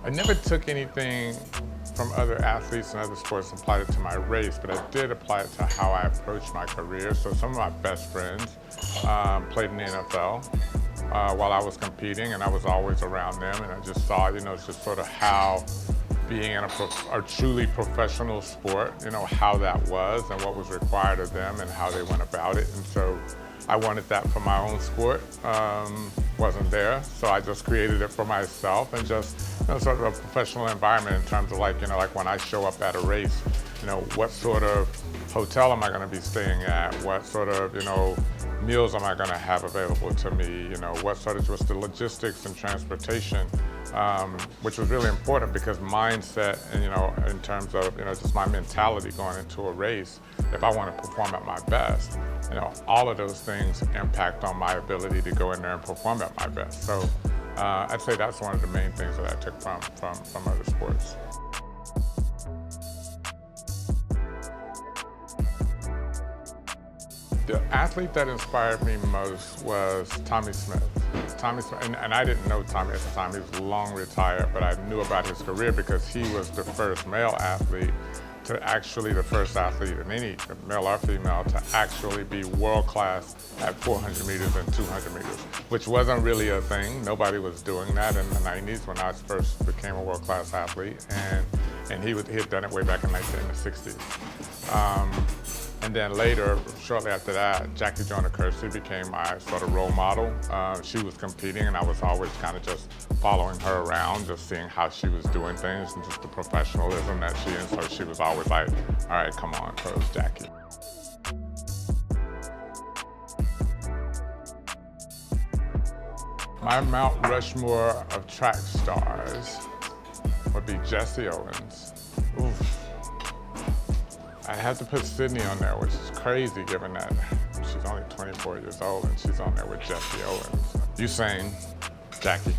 I never took anything from other athletes and other sports and applied it to my race, but I did apply it to how I approached my career. So some of my best friends played in the NFL while I was competing, and I was always around them, and I just saw, just sort of how being in a truly professional sport, how that was and what was required of them and how they went about it. And so I wanted that for my own sport. Wasn't there, so I just created it for myself, and just sort of a professional environment in terms of like when I show up at a race, what sort of hotel am I going to be staying at? What sort of meals am I going to have available to me? What sort of just the logistics and transportation, which was really important because mindset and in terms of just my mentality going into a race. If I want to perform at my best, all of those things impact on my ability to go in there and perform at my best. So I'd say that's one of the main things that I took from other sports. The athlete that inspired me most was Tommy Smith. Tommy Smith, and I didn't know Tommy at the time. He was long retired, but I knew about his career because he was the first male athlete the first athlete in any, male or female, to actually be world-class at 400 meters and 200 meters, which wasn't really a thing. Nobody was doing that in the 90s when I first became a world-class athlete, and he had done it way back in the 60s. And then later, shortly after that, Jackie Joyner-Kersee became my sort of role model. She was competing, and I was always kind of just following her around, just seeing how she was doing things and just the professionalism that she is. So she was always like, all right, come on, so it was Jackie. My Mount Rushmore of track stars would be Jesse Owens. Oof. I had to put Sydney on there, which is crazy given that she's only 24 years old and she's on there with Jesse Owens. Usain, Jackie.